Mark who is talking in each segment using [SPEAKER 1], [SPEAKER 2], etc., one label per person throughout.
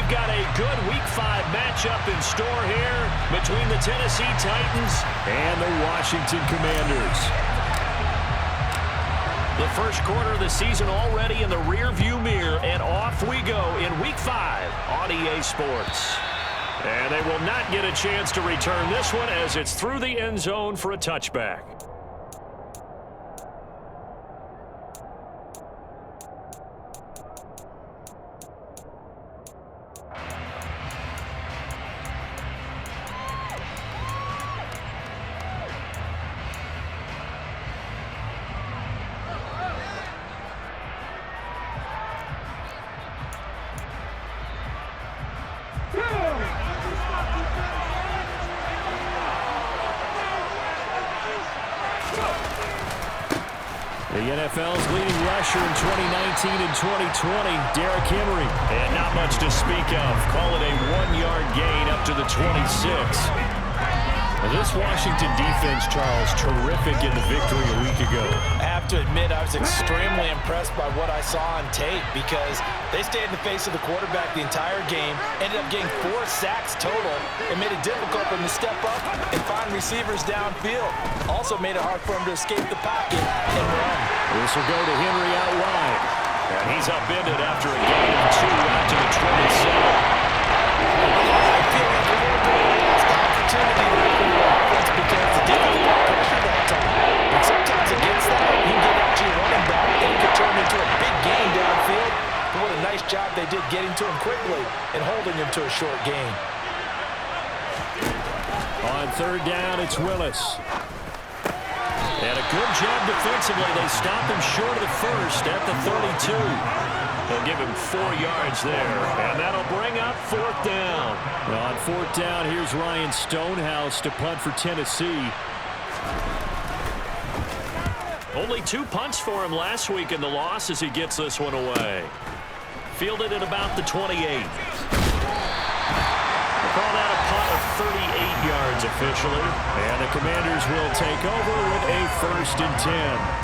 [SPEAKER 1] we've got a good Week 5 matchup in store here between the Tennessee Titans and the Washington Commanders. The first quarter of the season already in the rearview mirror, and off we go in Week 5 on EA Sports. And they will not get a chance to return this one as it's through the end zone for a touchback. The NFL's leading rusher in 2019 and 2020, Derrick Henry. And not much to speak of. Call it a 1-yard gain up to the 26. This Washington defense, Charles, terrific in the victory a week ago.
[SPEAKER 2] I have to admit, I was extremely impressed by what I saw on tape because they stayed in the face of the quarterback the entire game, ended up getting 4 sacks total, and made it difficult for him to step up and find receivers downfield. Also made it hard for him to escape the pocket and run.
[SPEAKER 1] This will go to Henry out wide. And he's upended after a gain of 2 out to the 27.
[SPEAKER 2] I feel like a little bit of a lost opportunity there for the offense because the defense got pressure that time. And sometimes against that, you can get out to your running back and it can turn into a big gain downfield. But what a nice job they did getting to him quickly and holding him to a short gain.
[SPEAKER 1] On third down, it's Willis. And a good job defensively. They stopped him short of the first at the 32. They'll give him 4 yards there, and that'll bring up 4th down. On 4th down, here's Ryan Stonehouse to punt for Tennessee. Only 2 punts for him last week in the loss as he gets this one away. Fielded at about the 28. Call that a punt of 38 yards officially. And the Commanders will take over with a 1st and 10.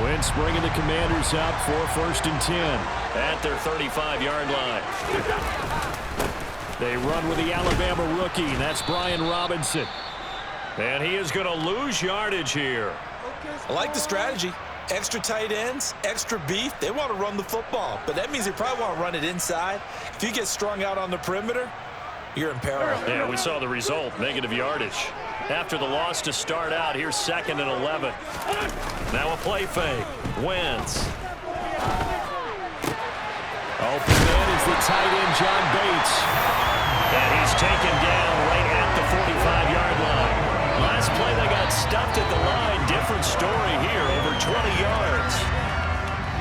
[SPEAKER 1] Wentz bringing the Commanders up for 1st and 10 at their 35-yard line. They run with the Alabama rookie, and that's Brian Robinson. And he is going to lose yardage here.
[SPEAKER 2] I like the strategy. Extra tight ends, extra beef. They want to run the football, but that means they probably want to run it inside. If you get strung out on the perimeter, you're in peril.
[SPEAKER 1] Yeah, we saw the result, negative yardage. After the loss to start out, here's 2nd and 11. Now a play fake. Wentz. Open man is the tight end, John Bates. And he's taken down right at the 45-yard line. Last play, they got stuffed at the line. Different story here, over 20 yards.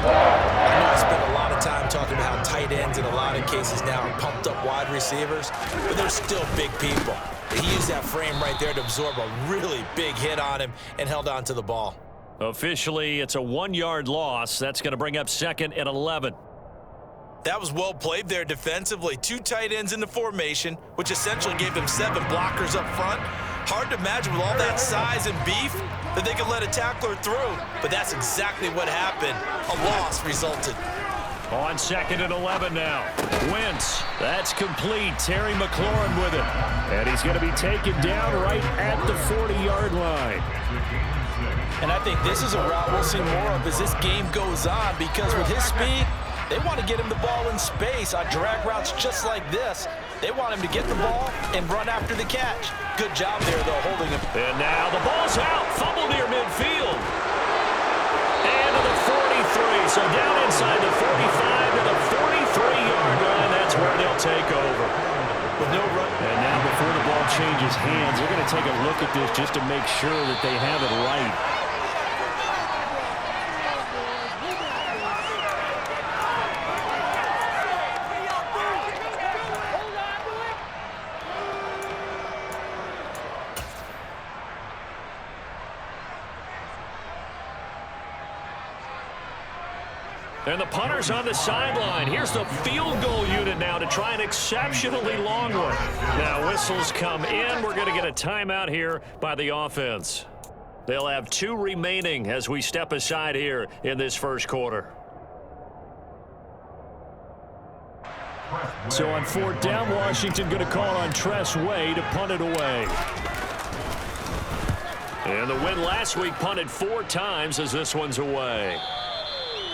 [SPEAKER 2] I know I spent a lot of time talking about how tight ends in a lot of cases now are pumped up wide receivers, but they're still big people. He used that frame right there to absorb a really big hit on him and held on to the ball.
[SPEAKER 1] Officially, it's a 1-yard loss. That's going to bring up 2nd and 11.
[SPEAKER 2] That was well played there defensively. 2 tight ends in the formation, which essentially gave them 7 blockers up front. Hard to imagine with all that size and beef that they could let a tackler through, but that's exactly what happened. A loss resulted.
[SPEAKER 1] On 2nd and 11 now. Wentz, that's complete. Terry McLaurin with it. And he's going to be taken down right at the 40-yard line.
[SPEAKER 2] And I think this is a route we'll see more of as this game goes on because with his speed, they want to get him the ball in space on drag routes just like this. They want him to get the ball and run after the catch. Good job there, though, holding him.
[SPEAKER 1] And now the ball's out. Fumble near midfield. And to the 43. So down inside the 45 to the 43-yard line. That's where they'll take over.
[SPEAKER 2] With no run.
[SPEAKER 1] And now before the ball changes hands, they're going to take a look at this just to make sure that they have it right. And the punter's on the sideline. Here's the field goal unit now to try an exceptionally long one. Now whistles come in. We're going to get a timeout here by the offense. They'll have 2 remaining as we step aside here in this first quarter.
[SPEAKER 3] So on 4th down, Washington going to call on Tress Way to punt it away.
[SPEAKER 1] And the win last week punted 4 times as this one's away.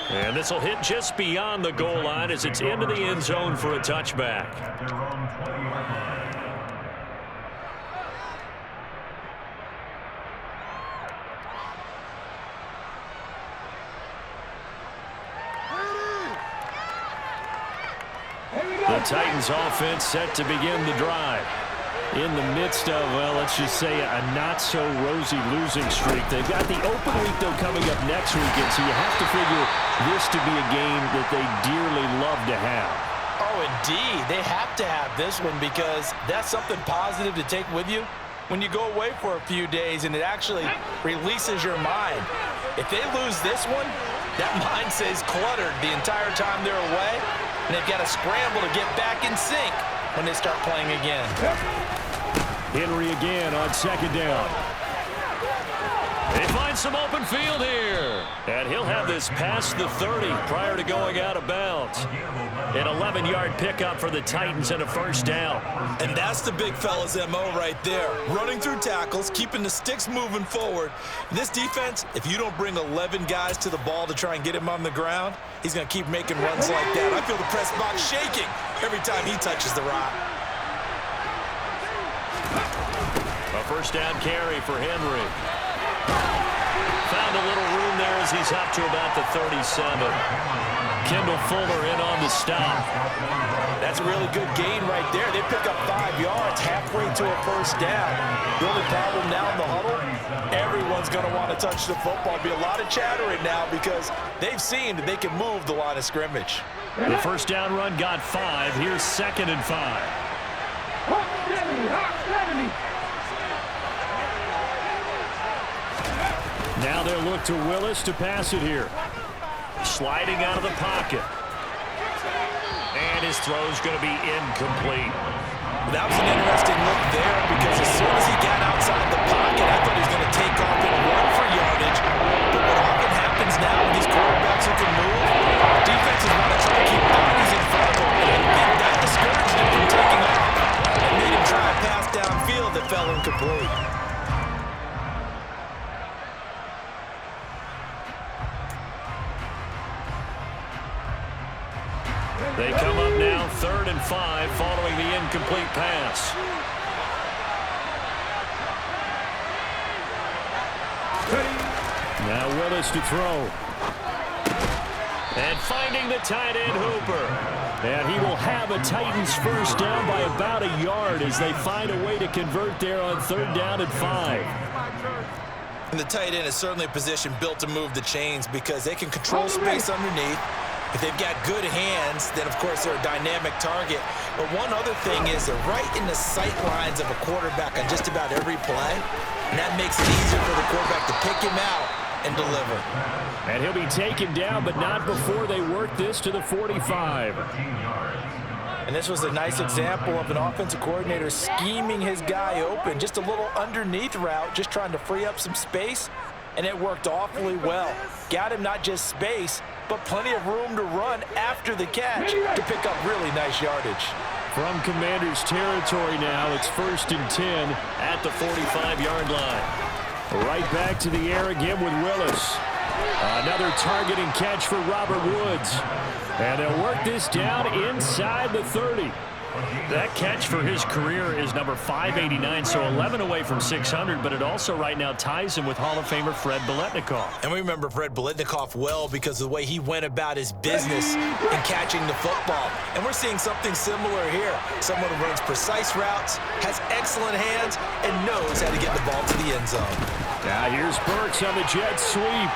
[SPEAKER 1] And this will hit just beyond the goal line as it's into the end zone for a touchback. The Titans offense set to begin the drive.
[SPEAKER 3] In the midst of, well, let's just say a not-so-rosy losing streak. They've got the open week, though, coming up next weekend, so you have to figure this to be a game that they dearly love to have.
[SPEAKER 2] Oh, indeed. They have to have this one because that's something positive to take with you when you go away for a few days, and it actually releases your mind. If they lose this one, that mind stays cluttered the entire time they're away, and they've got to scramble to get back in sync when they start playing again.
[SPEAKER 3] Henry again on 2nd down.
[SPEAKER 1] They find some open field here. And he'll have this past the 30 prior to going out of bounds. An 11-yard pickup for the Titans and a 1st down.
[SPEAKER 2] And that's the big fella's MO right there. Running through tackles, keeping the sticks moving forward. This defense, if you don't bring 11 guys to the ball to try and get him on the ground, he's going to keep making runs like that. I feel the press box shaking every time he touches the rock.
[SPEAKER 1] A 1st down carry for Henry. Found a little room there as he's up to about the 37. Kendall Fuller in on the stop.
[SPEAKER 2] That's a really good gain right there. They pick up 5 yards halfway to a 1st down. The only problem now in the huddle, everyone's going to want to touch the football. Be a lot of chattering now because they've seen that they can move the line of scrimmage.
[SPEAKER 3] The 1st down run got 5. Here's 2nd and 5. Now they'll look to Willis to pass it here.
[SPEAKER 1] Sliding out of the pocket. And his throw's going to be incomplete.
[SPEAKER 2] That was an interesting look there because as soon as he got outside the pocket, I thought he was going to take off and run for yardage. But what often happens now with these quarterbacks who can move, defenses want to try to keep bodies in front of them. And I think that discouraged him from taking off and made him try a pass downfield that fell incomplete.
[SPEAKER 1] They come up now 3rd and 5 following the incomplete pass.
[SPEAKER 3] Now Willis to throw.
[SPEAKER 1] And finding the tight end Hooper.
[SPEAKER 3] And he will have a Titans 1st down by about a yard as they find a way to convert there on 3rd down and 5.
[SPEAKER 2] And the tight end is certainly a position built to move the chains because they can control space underneath. If they've got good hands, then, of course, they're a dynamic target. But one other thing is they're right in the sight lines of a quarterback on just about every play. And that makes it easier for the quarterback to pick him out and deliver.
[SPEAKER 3] And he'll be taken down, but not before they work this to the 45.
[SPEAKER 2] And this was a nice example of an offensive coordinator scheming his guy open. Just a little underneath route, just trying to free up some space. And it worked awfully well. Got him not just space, but plenty of room to run after the catch to pick up really nice yardage.
[SPEAKER 3] From Commander's territory now, it's 1st and 10
[SPEAKER 1] at the 45-yard line.
[SPEAKER 3] Right back to the air again with Willis. Another target and catch for Robert Woods. And they'll work this down inside the 30.
[SPEAKER 1] That catch for his career is number 589, so 11 away from 600, but it also right now ties him with Hall of Famer Fred Biletnikoff.
[SPEAKER 2] And we remember Fred Biletnikoff well because of the way he went about his business in catching the football. And we're seeing something similar here. Someone who runs precise routes, has excellent hands, and knows how to get the ball to the end zone.
[SPEAKER 3] Now here's Burks on the jet sweep.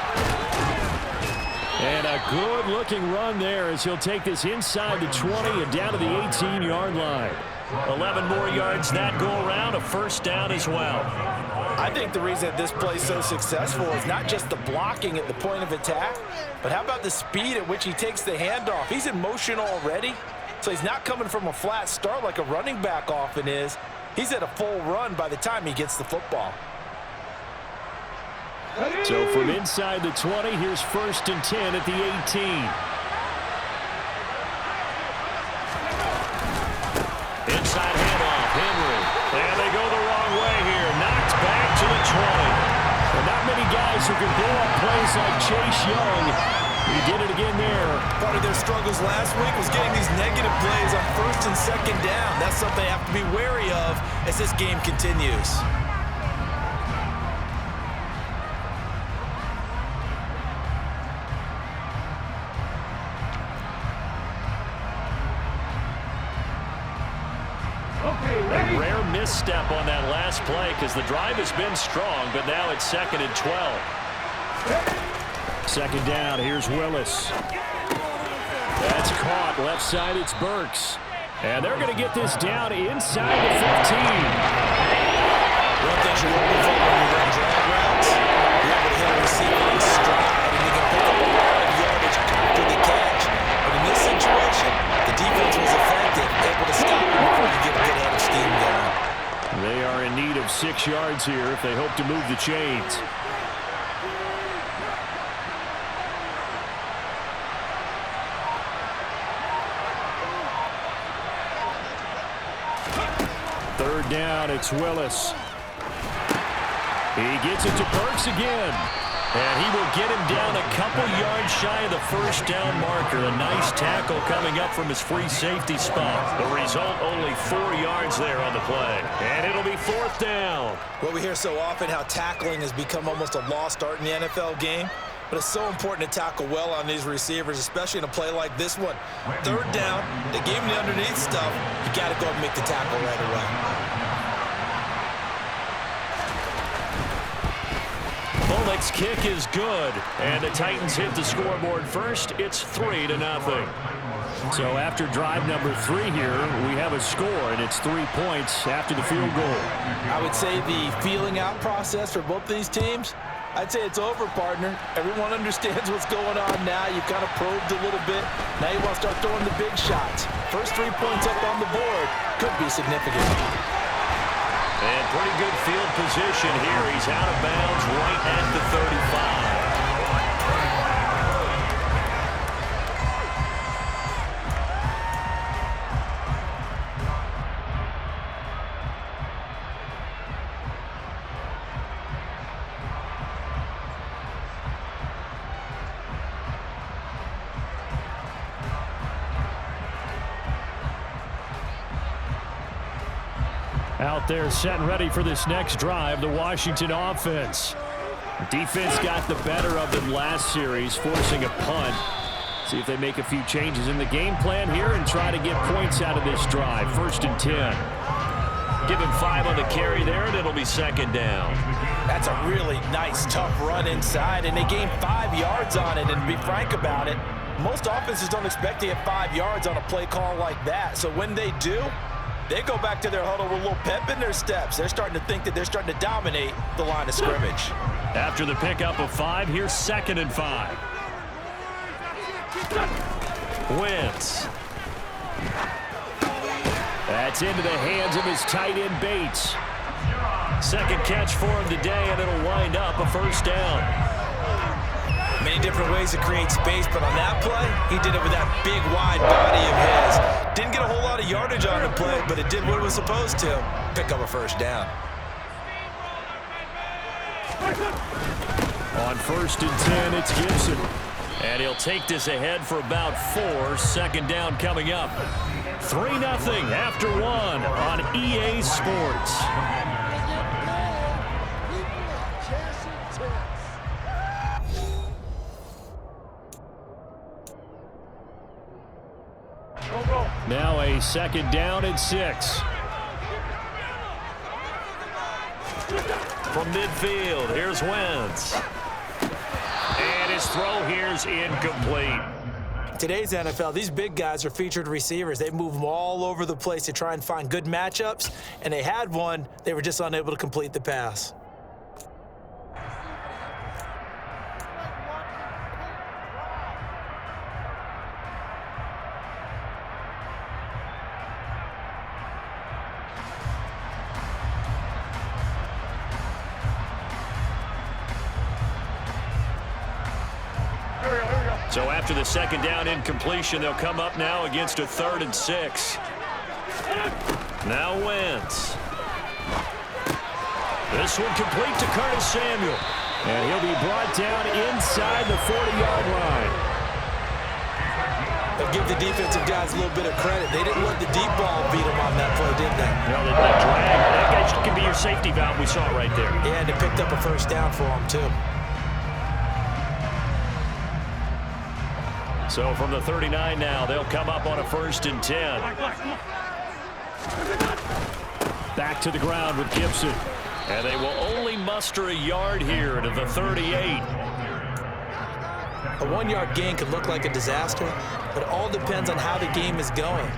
[SPEAKER 3] And a good-looking run there as he'll take this inside the 20 and down to the 18-yard line.
[SPEAKER 1] 11 more yards that go around, a 1st down as well.
[SPEAKER 2] I think the reason that this play is so successful is not just the blocking at the point of attack, but how about the speed at which he takes the handoff? He's in motion already, so he's not coming from a flat start like a running back often is. He's at a full run by the time he gets the football.
[SPEAKER 3] So from inside the 20, here's 1st and 10 at the 18.
[SPEAKER 1] Inside handoff, Henry. And they go the wrong way here. Knocked back to the 20.
[SPEAKER 3] Well, not many guys who can blow up plays like Chase Young. He did it again there.
[SPEAKER 2] Part of their struggles last week was getting these negative plays on 1st and 2nd down. That's something they have to be wary of as this game continues.
[SPEAKER 1] A rare misstep on that last play because the drive has been strong, but now it's 2nd and 12.
[SPEAKER 3] 2nd down, here's Willis. That's caught. Left side, it's Burks. And they're going to get this down inside the 15.
[SPEAKER 2] One thing you're looking for when you run drag routes, you're able to hit a receiver in stride, and you can pick up a lot of yardage after the catch. But in this situation, the defense was effective, able to stop him before you get a good head of steam going.
[SPEAKER 3] They are in need of 6 yards here if they hope to move the chains. Third down, it's Willis. He gets it to Burks again.
[SPEAKER 1] And he will get him down a couple yards shy of the 1st down marker. A nice tackle coming up from his free safety spot. The result, only 4 yards there on the play. And it'll be 4th down.
[SPEAKER 2] Well, we hear so often how tackling has become almost a lost art in the NFL game. But it's so important to tackle well on these receivers, especially in a play like this one. 3rd down, they gave him the underneath stuff. You got to go and make the tackle right away.
[SPEAKER 1] Bullock's kick is good. And the Titans hit the scoreboard first. It's 3-0.
[SPEAKER 3] So after drive number 3 here, we have a score, and it's 3 points after the field goal.
[SPEAKER 2] I would say the feeling out process for both these teams, I'd say it's over, partner. Everyone understands what's going on now. You've kind of probed a little bit. Now you want to start throwing the big shots. First 3 points up on the board could be significant.
[SPEAKER 1] And pretty good field position here. He's out of bounds right at the 35.
[SPEAKER 3] Out there set and ready for this next drive, the Washington offense. Defense got the better of them last series, forcing a punt. See if they make a few changes in the game plan here and try to get points out of this drive. 1st and 10.
[SPEAKER 1] Give him 5 on the carry there, and it'll be 2nd down.
[SPEAKER 2] That's a really nice, tough run inside, and they gained 5 yards on it. And to be frank about it, most offenses don't expect to get 5 yards on a play call like that. So when they do, they go back to their huddle with a little pep in their steps. They're starting to think that they're starting to dominate the line of scrimmage.
[SPEAKER 1] After the pickup of 5, here's 2nd and 5. Wentz.
[SPEAKER 3] That's into the hands of his tight end, Bates.
[SPEAKER 1] 2nd catch for him today, and it'll wind up a 1st down.
[SPEAKER 2] Many different ways to create space, but on that play, he did it with that big, wide body of his. Didn't get a whole lot of yardage on the play, but it did what it was supposed to. Pick up a 1st down.
[SPEAKER 3] On 1st and 10, it's Gibson.
[SPEAKER 1] And he'll take this ahead for about 4. 2nd down coming up. 3-0 after 1 on EA Sports.
[SPEAKER 3] Now a 2nd down and 6.
[SPEAKER 1] From midfield, here's Wentz. And his throw here's incomplete.
[SPEAKER 2] Today's NFL, these big guys are featured receivers. They move them all over the place to try and find good matchups, and they had one. They were just unable to complete the pass.
[SPEAKER 1] So after the second down incompletion, they'll come up now against a 3rd and 6. Now Wentz. This one complete to Curtis Samuel. And he'll be brought down inside the 40-yard line.
[SPEAKER 2] They'll give the defensive guys a little bit of credit. They didn't let the deep ball beat them on that play, did they?
[SPEAKER 1] No, that drag. That guy can be your safety valve. We saw it right there.
[SPEAKER 2] Yeah, and they picked up a first down for them, too.
[SPEAKER 1] So from the 39 now, they'll come up on a 1st and 10.
[SPEAKER 3] Back to the ground with Gibson.
[SPEAKER 1] And they will only muster a yard here to the 38.
[SPEAKER 2] A 1-yard gain could look like a disaster, but it all depends on how the game is going.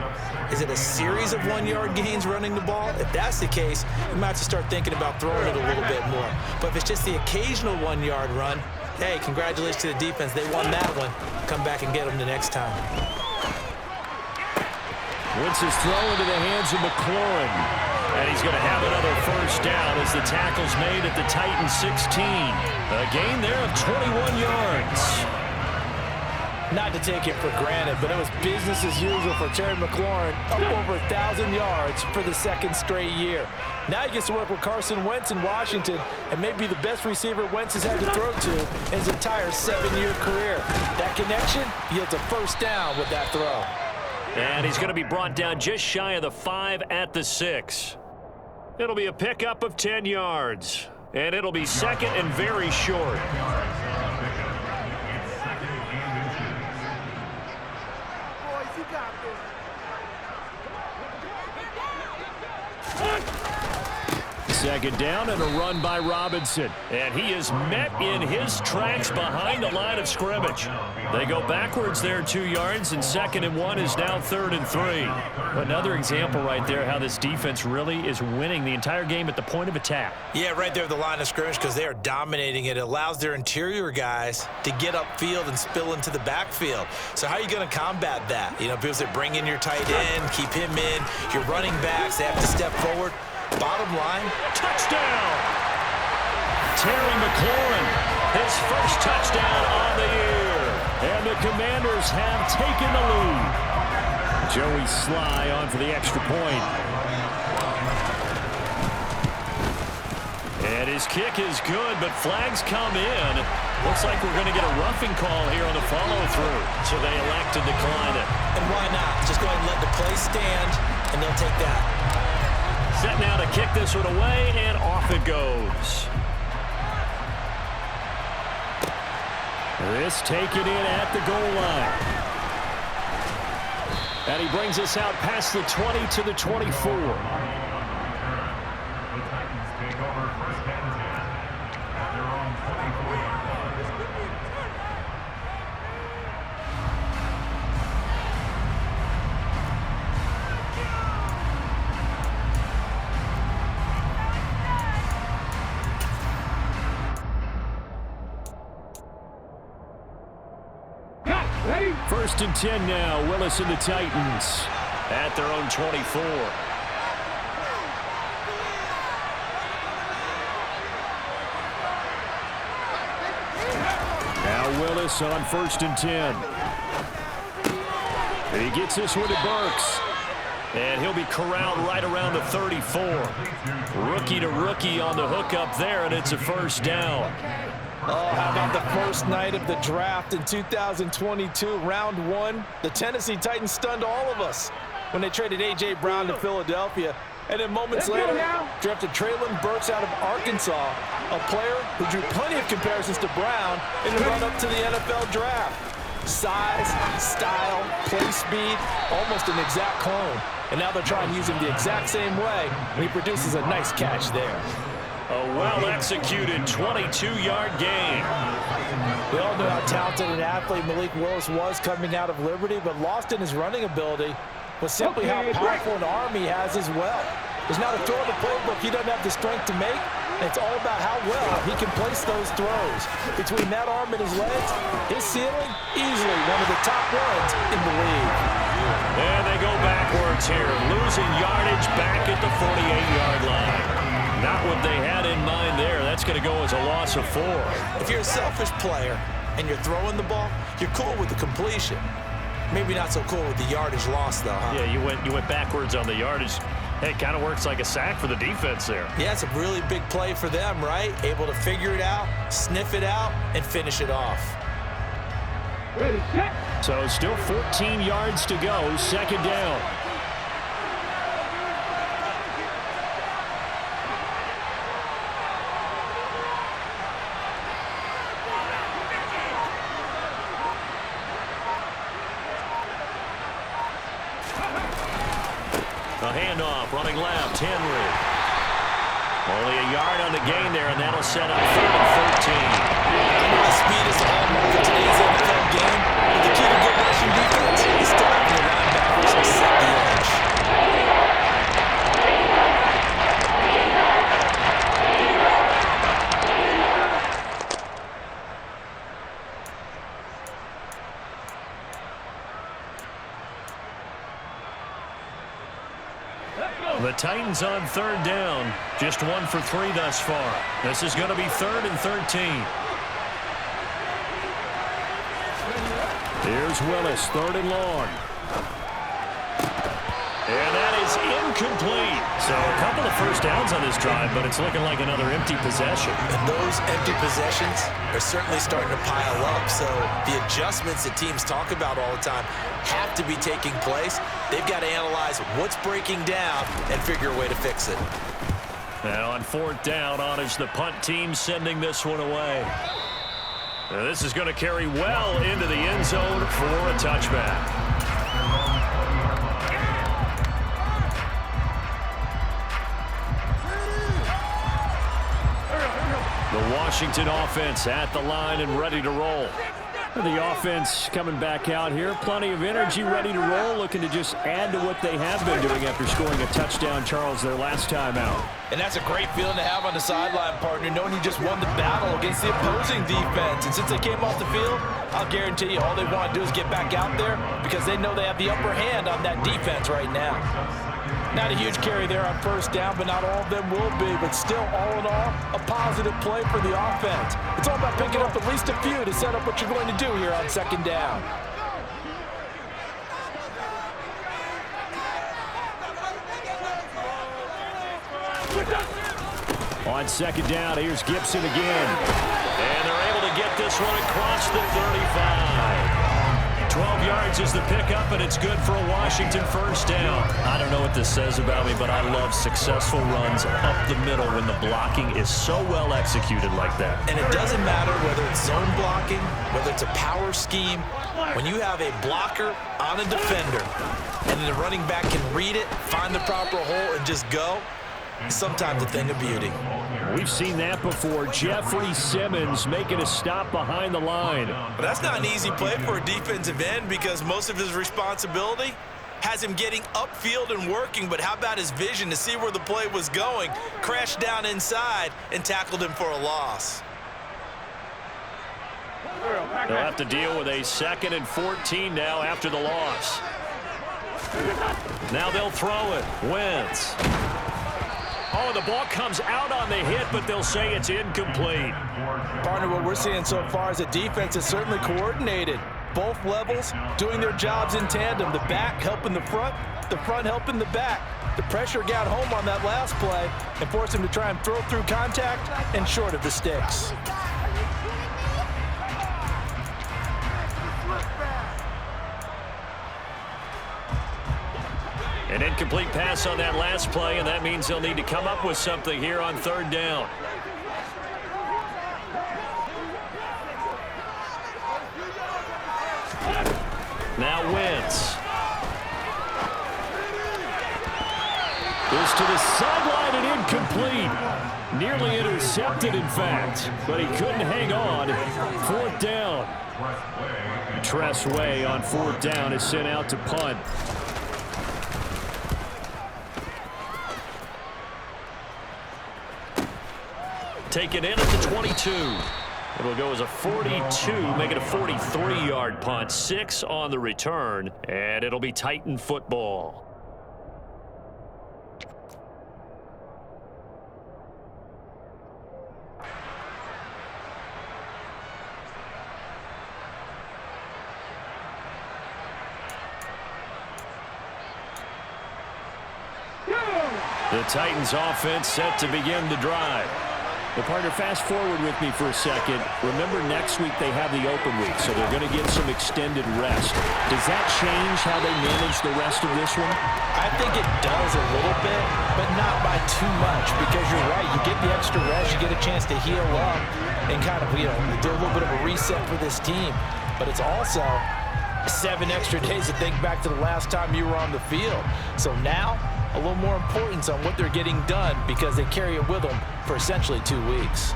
[SPEAKER 2] Is it a series of 1-yard gains running the ball? If that's the case, you might have to start thinking about throwing it a little bit more. But if it's just the occasional 1-yard run, hey, congratulations to the defense. They won that one. Come back and get them the next time.
[SPEAKER 3] Wentz is thrown into the hands of McLaurin.
[SPEAKER 1] And he's going to have another first down as the tackle's made at the Titans 16. A gain there of 21 yards.
[SPEAKER 2] Not to take it for granted, but it was business as usual for Terry McLaurin, up over 1,000 yards for the 2nd straight year. Now he gets to work with Carson Wentz in Washington, and maybe the best receiver Wentz has had to throw to in his entire 7-year career. That connection yields a first down with that throw.
[SPEAKER 1] And he's going to be brought down just shy of the 5 at the 6. It'll be a pickup of 10 yards. And it'll be 2nd and very short.
[SPEAKER 3] Second down and a run by Robinson.
[SPEAKER 1] And he is met in his tracks behind the line of scrimmage. They go backwards there 2 yards, and 2nd and 1 is now 3rd and 3. Another example right there how this defense really is winning the entire game at the point of attack.
[SPEAKER 2] Yeah, right there at the line of scrimmage because they are dominating it. It allows their interior guys to get upfield and spill into the backfield. So how are you going to combat that? You know, because they bring in your tight end, keep him in. Your running backs, they have to step forward. Bottom line,
[SPEAKER 1] touchdown! Terry McLaurin, his first touchdown on the year.
[SPEAKER 3] And the Commanders have taken the lead. Joey Sly on for the extra point.
[SPEAKER 1] And his kick is good, but flags come in. Looks like we're going to get a roughing call here on the follow-through. So they elect to decline it.
[SPEAKER 2] And why not? Just go ahead and let the play stand, and they'll take that.
[SPEAKER 1] Set now to kick this one away, and off it goes.
[SPEAKER 3] This taken in at the goal line. And he brings us out past the 20 to the 24. First and 10 now. Willis and the Titans
[SPEAKER 1] at their own 24.
[SPEAKER 3] Now Willis on 1st and 10. He gets this one to Burks.
[SPEAKER 1] And he'll be corralled right around the 34. Rookie to rookie on the hookup there, and it's a first down.
[SPEAKER 2] Oh, how about the first night of the draft in 2022, round 1? The Tennessee Titans stunned all of us when they traded A.J. Brown to Philadelphia. And then moments later, drafted Treylon Burks out of Arkansas, a player who drew plenty of comparisons to Brown in the run-up to the NFL draft. Size, style, play speed, almost an exact clone. And now they're trying to use him the exact same way, and he produces a nice catch there.
[SPEAKER 1] A well-executed 22-yard gain.
[SPEAKER 2] We all know how talented an athlete Malik Willis was coming out of Liberty, but lost in his running ability was simply how powerful an arm he has as well. There's not a throw in the playbook he doesn't have the strength to make, and it's all about how well he can place those throws. Between that arm and his legs, his ceiling, easily one of the top ones in the league.
[SPEAKER 1] And they go backwards here, losing yardage back at the 48-yard line. Not what they had in mind there. That's going to go as a loss of 4.
[SPEAKER 2] If you're a selfish player, and you're throwing the ball, you're cool with the completion. Maybe not so cool with the yardage loss, though, huh?
[SPEAKER 1] Yeah, you went backwards on the yardage. Hey, it kind of works like a sack for the defense there.
[SPEAKER 2] Yeah, it's a really big play for them, right? Able to figure it out, sniff it out, and finish it off.
[SPEAKER 3] So still 14 yards to go, second down.
[SPEAKER 1] A handoff, running left, Henry. Only a yard on the gain there, and that'll set up 3rd and 13.
[SPEAKER 2] The speed is the hallmark of today's NFL game. But the key to good rushing defense is still having the linebackers set the edge.
[SPEAKER 1] The Titans on 3rd down. Just 1 for 3 thus far. This is going to be 3rd and 13.
[SPEAKER 3] Here's Willis, 3rd and long.
[SPEAKER 1] And that is incomplete. So a couple of first downs on this drive, but it's looking like another empty possession.
[SPEAKER 2] And those empty possessions are certainly starting to pile up. So the adjustments that teams talk about all the time have to be taking place. They've got to analyze what's breaking down and figure a way to fix it.
[SPEAKER 1] And on 4th down, on is the punt team sending this one away. Now this is going to carry well into the end zone for a touchback. The Washington offense at the line and ready to roll.
[SPEAKER 3] The offense coming back out here. Plenty of energy, ready to roll, looking to just add to what they have been doing after scoring a touchdown, Charles, their last time out.
[SPEAKER 2] And that's a great feeling to have on the sideline, partner, knowing you just won the battle against the opposing defense. And since they came off the field, I'll guarantee you all they want to do is get back out there because they know they have the upper hand on that defense right now. Not a huge carry there on 1st down, but not all of them will be. But still, all in all, a positive play for the offense. It's all about picking up at least a few to set up what you're going to do here on 2nd down.
[SPEAKER 3] On 2nd down, here's Gibson again.
[SPEAKER 1] And they're able to get this one across the 35. 12 yards is the pickup, and it's good for a Washington 1st down. I don't know what this says about me, but I love successful runs up the middle when the blocking is so well executed like that.
[SPEAKER 2] And it doesn't matter whether it's zone blocking, whether it's a power scheme. When you have a blocker on a defender, and then the running back can read it, find the proper hole, and just go, sometimes a thing of beauty.
[SPEAKER 3] We've seen that before. Jeffrey Simmons making a stop behind the line.
[SPEAKER 2] But that's not an easy play for a defensive end because most of his responsibility has him getting upfield and working. But how about his vision to see where the play was going, crashed down inside, and tackled him for a loss.
[SPEAKER 1] They'll have to deal with a 2nd and 14 now after the loss. Now they'll throw it. Wentz. Oh, the ball comes out on the hit, but they'll say it's incomplete.
[SPEAKER 2] Partner, what we're seeing so far is a defense is certainly coordinated. Both levels doing their jobs in tandem. The back helping the front helping the back. The pressure got home on that last play and forced him to try and throw through contact and short of the sticks.
[SPEAKER 1] An incomplete pass on that last play, and that means they'll need to come up with something here on 3rd down. Now Wentz.
[SPEAKER 3] Is to the sideline and incomplete. Nearly intercepted, in fact, but he couldn't hang on. 4th down. Tressway on 4th down is sent out to punt.
[SPEAKER 1] Taken in at the 22. It'll go as a 42, make it a 43-yard punt. 6 on the return, and it'll be Titan football. The Titans offense set to begin the drive.
[SPEAKER 3] Well, partner, fast forward with me for a second. Remember, next week they have the open week, so they're going to get some extended rest. Does that change how they manage the rest of this one?
[SPEAKER 2] I think it does a little bit, but not by too much, because you're right. You get the extra rest, you get a chance to heal up and kind of, do a little bit of a reset for this team. But it's also 7 extra days to think back to the last time you were on the field. So now, a little more importance on what they're getting done because they carry it with them for essentially 2 weeks.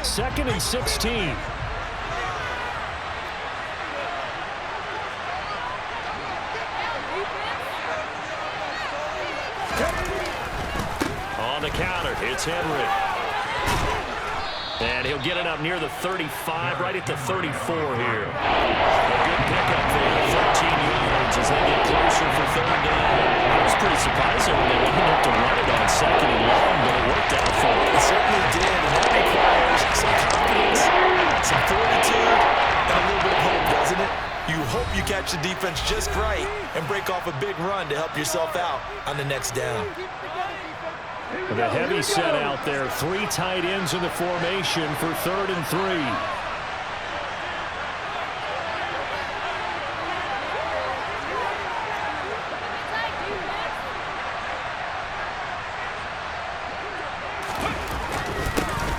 [SPEAKER 3] 2nd and 16.
[SPEAKER 1] On the counter, it's Henry. And he'll get it up near the 35, right at the 34 here. A good pickup there, 13 yards as they get closer for 3rd down. It was pretty surprising when they went up to run it on 2nd and long, but it worked out for them.
[SPEAKER 2] It certainly did, and that requires some confidence, some fortitude, and a little bit of hope, doesn't it? You hope you catch the defense just right and break off a big run to help yourself out on the next down.
[SPEAKER 3] With a heavy set out there, 3 tight ends in the formation for 3rd and 3.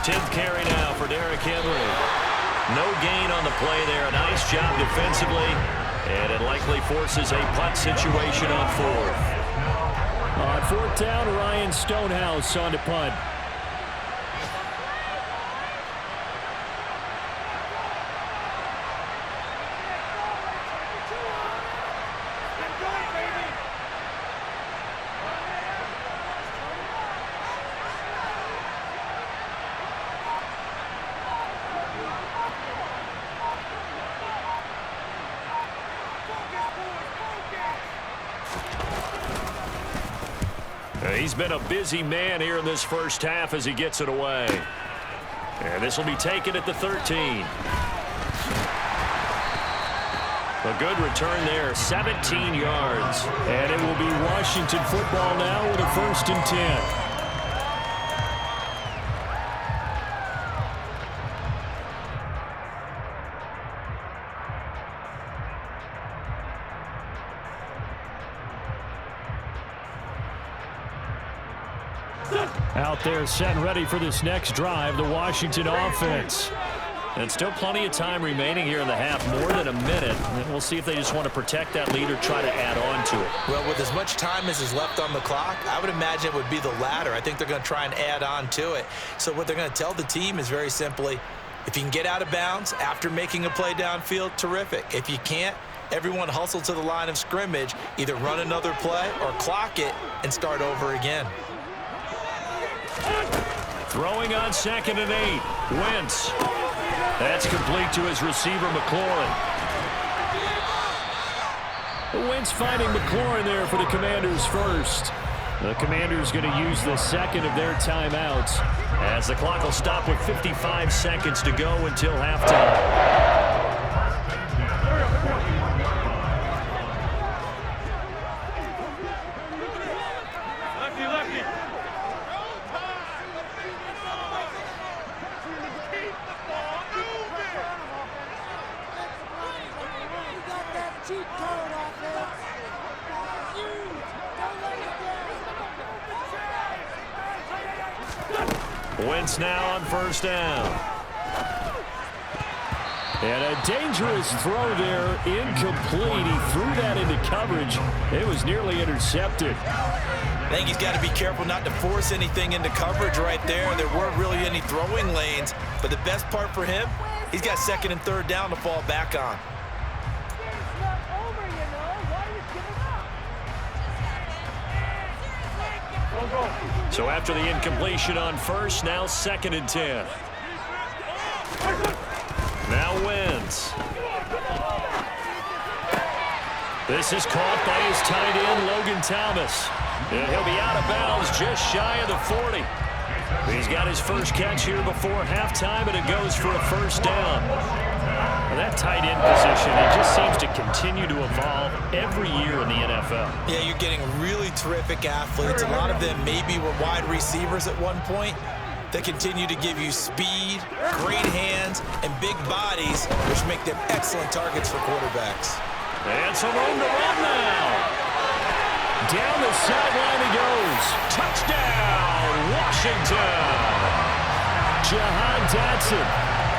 [SPEAKER 1] Tenth carry now for Derrick Henry. No gain on the play there. A nice job defensively, and it likely forces a punt situation on 4th.
[SPEAKER 3] On 4th down, Ryan Stonehouse on to punt.
[SPEAKER 1] He's been a busy man here in this first half as he gets it away. And this will be taken at the 13. A good return there, 17 yards.
[SPEAKER 3] And it will be Washington football now with a 1st and 10. Out there set and ready for this next drive, the Washington offense.
[SPEAKER 1] And still plenty of time remaining here in the half, more than a minute. And we'll see if they just want to protect that lead or try to add on to it.
[SPEAKER 2] Well, with as much time as is left on the clock, I would imagine it would be the latter. I think they're going to try and add on to it. So what they're going to tell the team is very simply, if you can get out of bounds after making a play downfield, terrific. If you can't, everyone hustle to the line of scrimmage, either run another play or clock it and start over again.
[SPEAKER 1] Throwing on 2nd and 8. Wentz. That's complete to his receiver, McLaurin.
[SPEAKER 3] Wentz finding McLaurin there for the Commanders first. The Commanders going to use the 2nd of their timeouts,
[SPEAKER 1] as the clock will stop with 55 seconds to go until halftime. Wentz now on 1st down.
[SPEAKER 3] And a dangerous throw there, incomplete. He threw that into coverage. It was nearly intercepted.
[SPEAKER 2] I think he's got to be careful not to force anything into coverage right there. There weren't really any throwing lanes, but the best part for him, he's got 2nd and 3rd down to fall back on.
[SPEAKER 1] So after the incompletion on 1st, now 2nd and 10. Now Wentz. This is caught by his tight end, Logan Thomas. And he'll be out of bounds just shy of the 40. He's got his first catch here before halftime, and it goes for a 1st down. that tight end position, it just seems to continue to evolve every year in the NFL.
[SPEAKER 2] Yeah, you're getting really terrific athletes. A lot of them maybe were wide receivers at one point. They continue to give you speed, great hands, and big bodies, which make them excellent targets for quarterbacks.
[SPEAKER 1] And some room to run now. Down the sideline he goes. Touchdown, Washington. Jahan Dotson,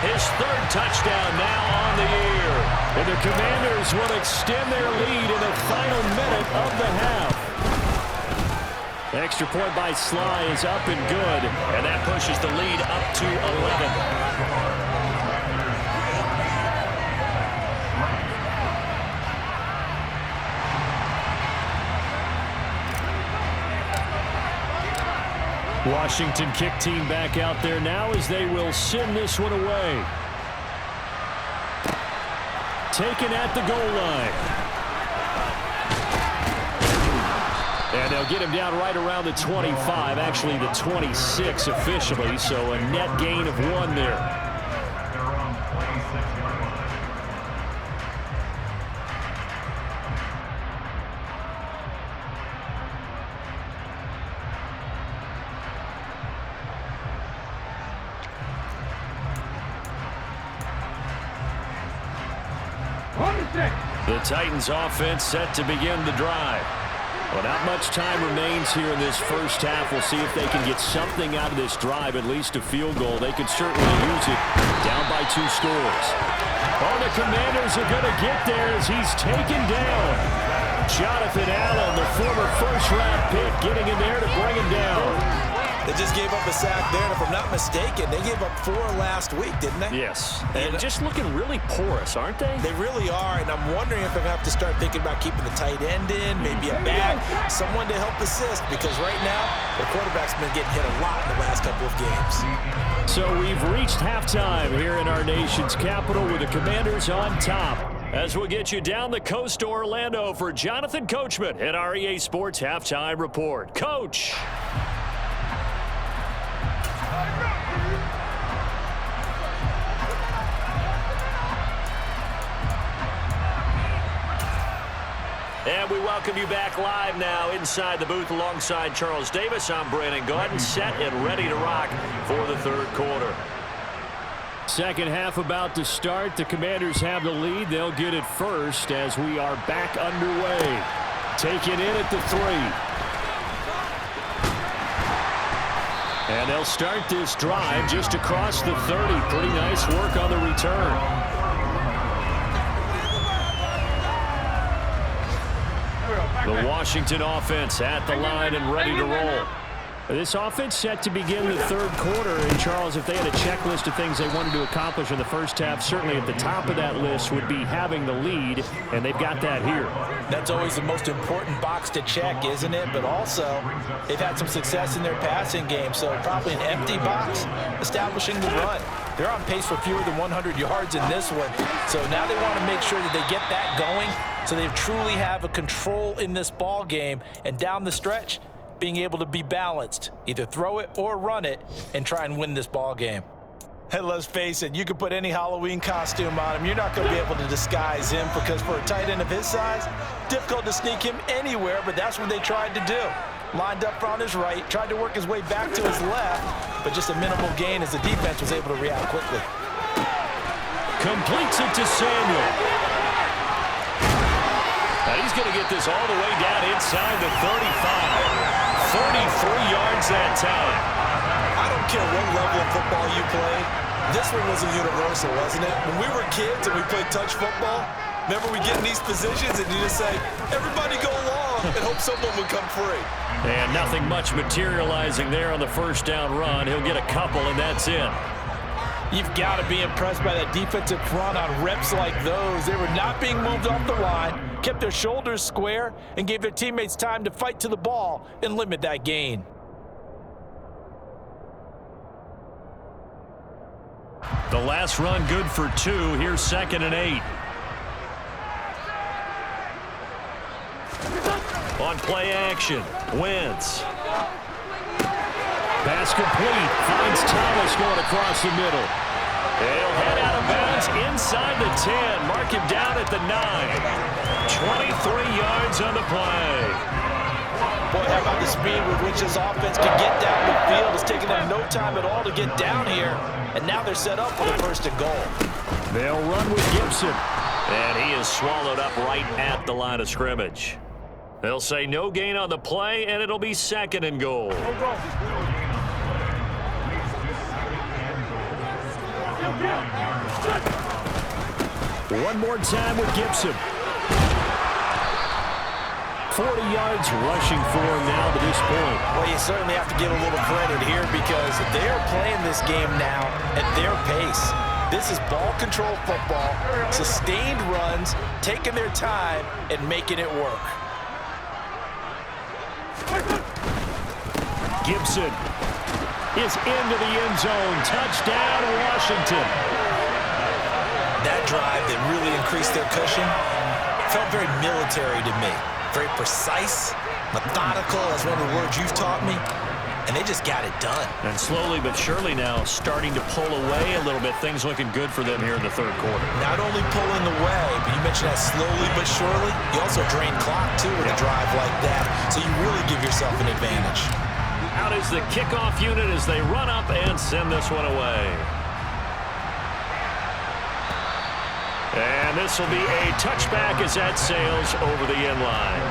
[SPEAKER 1] his third touchdown now on the year. And the Commanders will extend their lead in the final minute of the half. Extra point by Sly is up and good, and that pushes the lead up to 11. Washington kick team back out there now as they will send this one away. Taken at the goal line. And they'll get him down right around the 25, actually the 26 officially, so a net gain of 1 there. The Titans offense set to begin the drive. Well, not much time remains here in this first half. We'll see if they can get something out of this drive, at least a field goal. They could certainly use it down by 2 scores. Oh, the Commanders are going to get there as he's taken down. Jonathan Allen, the former first-round pick, getting in there to bring him down.
[SPEAKER 2] They just gave up a sack there, and if I'm not mistaken, they gave up 4 last week, didn't they?
[SPEAKER 1] Yes, and just looking really porous, aren't they?
[SPEAKER 2] They really are, and I'm wondering if they're going to have to start thinking about keeping the tight end in, maybe a back, someone to help assist, because right now, the quarterback's been getting hit a lot in the last couple of games.
[SPEAKER 1] So we've reached halftime here in our nation's capital with the Commanders on top. As we'll get you down the coast to Orlando for Jonathan Coachman at our EA Sports Halftime Report. Coach! And we welcome you back live now inside the booth alongside Charles Davis. I'm Brandon Gaudin, set and ready to rock for the third quarter. Second half about to start. The Commanders have the lead. They'll get it first as we are back underway. Taken in at the 3. And they'll start this drive just across the 30. Pretty nice work on the return. The Washington offense at the line and ready to roll. This offense set to begin the third quarter. And, Charles, if they had a checklist of things they wanted to accomplish in the first half, certainly at the top of that list would be having the lead, and they've got that here.
[SPEAKER 2] That's always the most important box to check, isn't it? But also, they've had some success in their passing game, so probably an empty box establishing the run. They're on pace for fewer than 100 yards in this one, so now they want to make sure that they get that going so they truly have a control in this ball game, and down the stretch, being able to be balanced, either throw it or run it, and try and win this ball game. And let's face it, you can put any Halloween costume on him. You're not going to be able to disguise him because for a tight end of his size, difficult to sneak him anywhere, but that's what they tried to do. Lined up on his right, tried to work his way back to his left, but just a minimal gain as the defense was able to react quickly.
[SPEAKER 1] Completes it to Samuel. Now he's going to get this all the way down inside the 35. 33 yards that time.
[SPEAKER 2] I don't care what level of football you play. This one wasn't universal, wasn't it? When we were kids and we played touch football, remember we get in these positions and you just say, everybody go along and hope someone would come free.
[SPEAKER 1] And nothing much materializing there on the first down run. He'll get a couple and that's it.
[SPEAKER 2] You've got to be impressed by that defensive front on reps like those. They were not being moved off the line, kept their shoulders square, and gave their teammates time to fight to the ball and limit that gain.
[SPEAKER 1] The last run good for 2. Here's 2nd and 8. On play action, Wentz. Pass complete. Finds Thomas going across the middle. He'll head out of bounds inside the 10. Mark him down at the 9. 23 yards on the play.
[SPEAKER 2] Boy, how about the speed with which this offense can get down the field? It's taken them no time at all to get down here. And now they're set up for the first and goal.
[SPEAKER 3] They'll run with Gibson.
[SPEAKER 1] And he is swallowed up right at the line of scrimmage. They'll say no gain on the play, and it'll be 2nd and goal.
[SPEAKER 3] One more time with Gibson. 40 yards rushing for him now to this point.
[SPEAKER 2] Well, you certainly have to give a little credit here because they are playing this game now at their pace. This is ball control football, sustained runs, taking their time and making it work.
[SPEAKER 3] Gibson is into the end zone. Touchdown, Washington.
[SPEAKER 2] That drive that really increased their cushion felt very military to me. Very precise, methodical, that's one of the words you've taught me. And they just got it done.
[SPEAKER 1] And slowly but surely now starting to pull away a little bit. Things looking good for them here in the 3rd quarter.
[SPEAKER 2] Not only pulling away, but you mentioned that slowly but surely. You also drain clock, too, with a drive like that. So you really give yourself an advantage.
[SPEAKER 1] Out is the kickoff unit as they run up and send this one away. And this will be a touchback as that sails over the end line.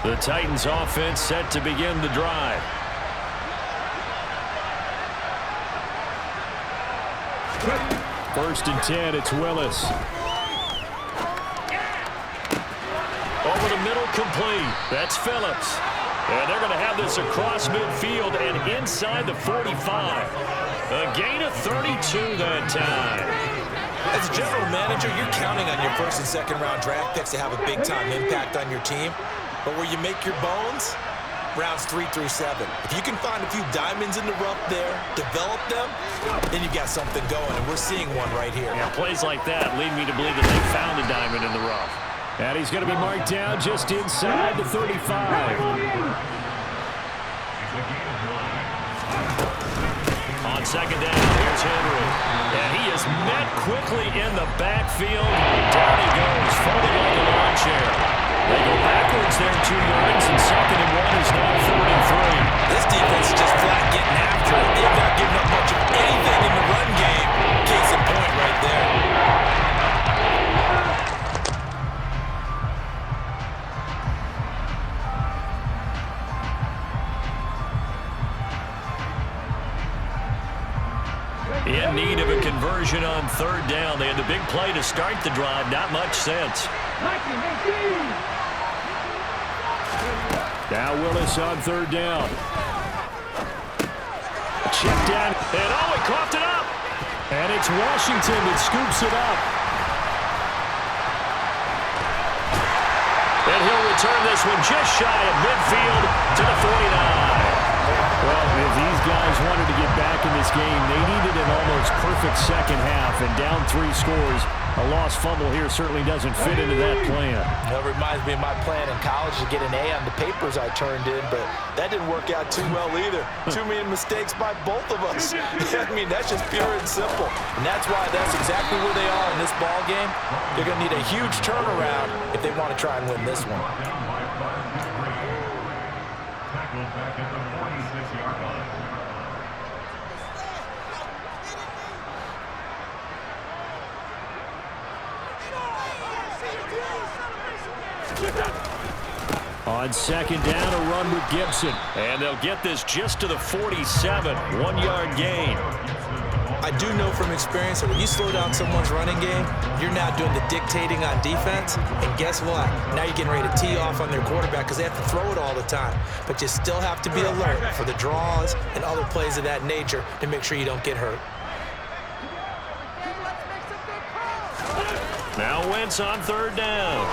[SPEAKER 1] The Titans offense set to begin the drive.
[SPEAKER 3] First and 10, it's Willis.
[SPEAKER 1] Over the middle, complete. That's Phillips. And they're going to have this across midfield and inside the 45. A gain of 32 that time.
[SPEAKER 2] As a general manager, you're counting on your 1st and 2nd round draft picks to have a big-time impact on your team. But where you make your bones, rounds 3 through 7. If you can find a few diamonds in the rough there, develop them, then you've got something going, and we're seeing one right here.
[SPEAKER 1] Yeah, plays like that lead me to believe that they found a diamond in the rough.
[SPEAKER 3] And he's going to be marked down just inside the 35.
[SPEAKER 1] On 2nd down, here's Henry. And he is met quickly in the backfield. Down he goes, folded like a lawn chair. They go backwards there 2 yards, and 2nd and 1 is now 3rd and 3.
[SPEAKER 2] This defense is just flat getting after it. They've not given up much of anything in the run game. Case in point right there.
[SPEAKER 1] In need of a conversion on 3rd down. They had the big play to start the drive. Not much sense.
[SPEAKER 3] Now Willis on 3rd down. Check down.
[SPEAKER 1] And oh, he coughed it up.
[SPEAKER 3] And it's Washington that scoops it up.
[SPEAKER 1] And he'll return this one just shy of midfield to the 49.
[SPEAKER 3] Well, if these guys wanted to get back in this game, they needed an almost perfect 2nd half. And down 3 scores, a lost fumble here certainly doesn't fit into that plan.
[SPEAKER 2] That reminds me of my plan in college to get an A on the papers I turned in, but that didn't work out too well either. Too many mistakes by both of us. I mean, that's just pure and simple. And that's why that's exactly where they are in this ball game. They're going to need a huge turnaround if they want to try and win this one.
[SPEAKER 3] On 2nd down, a run with Gibson.
[SPEAKER 1] And they'll get this just to the 47. 1-yard gain.
[SPEAKER 2] I do know from experience that when you slow down someone's running game, you're now doing the dictating on defense. And guess what? Now you're getting ready to tee off on their quarterback because they have to throw it all the time. But you still have to be alert for the draws and other plays of that nature to make sure you don't get hurt.
[SPEAKER 1] Now Wentz on 3rd down.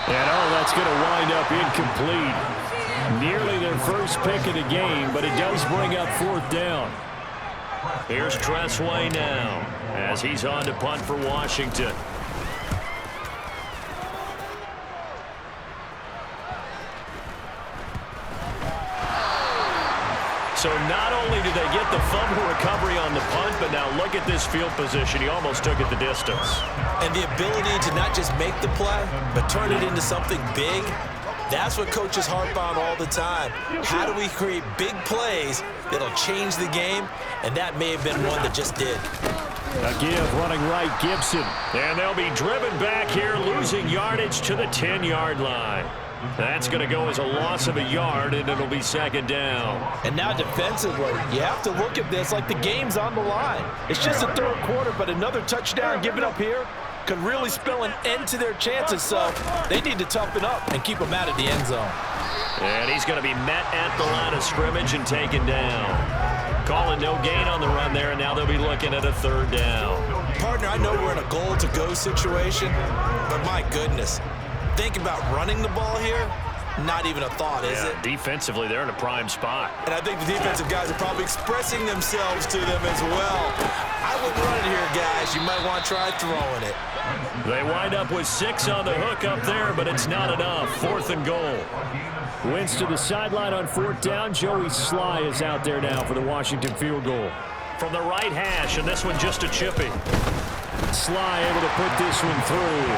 [SPEAKER 3] And that's going to wind up incomplete. Nearly their first pick of the game, but it does bring up 4th down.
[SPEAKER 1] Here's Tressway now as he's on to punt for Washington. So not only did they get the fumble recovery on the punt, but now look at this field position. He almost took it the distance.
[SPEAKER 2] And the ability to not just make the play, but turn it into something big, that's what coaches harp on all the time. How do we create big plays that'll change the game? And that may have been one that just did.
[SPEAKER 3] A give running right, Gibson.
[SPEAKER 1] And they'll be driven back here, losing yardage to the 10-yard line. That's going to go as a loss of a yard, and it'll be second down.
[SPEAKER 2] And now defensively, you have to look at this like the game's on the line. It's just the third quarter, but another touchdown given up here could really spell an end to their chances, so they need to toughen up and keep them out of the end zone.
[SPEAKER 1] And he's going to be met at the line of scrimmage and taken down. Calling no gain on the run there, and now they'll be looking at a third down.
[SPEAKER 2] Partner, I know we're in a goal-to-go situation, but my goodness, think about running the ball here, not even a thought, is it?
[SPEAKER 1] Defensively, they're in a prime spot.
[SPEAKER 2] And I think the defensive guys are probably expressing themselves to them as well. I wouldn't run it here, guys. You might want to try throwing it.
[SPEAKER 1] They wind up with 6 on the hook up there, but it's not enough. 4th and goal.
[SPEAKER 3] Wins to the sideline on 4th down. Joey Sly is out there now for the Washington field goal.
[SPEAKER 1] From the right hash, and this one just a chippy.
[SPEAKER 3] Sly able to put this one through.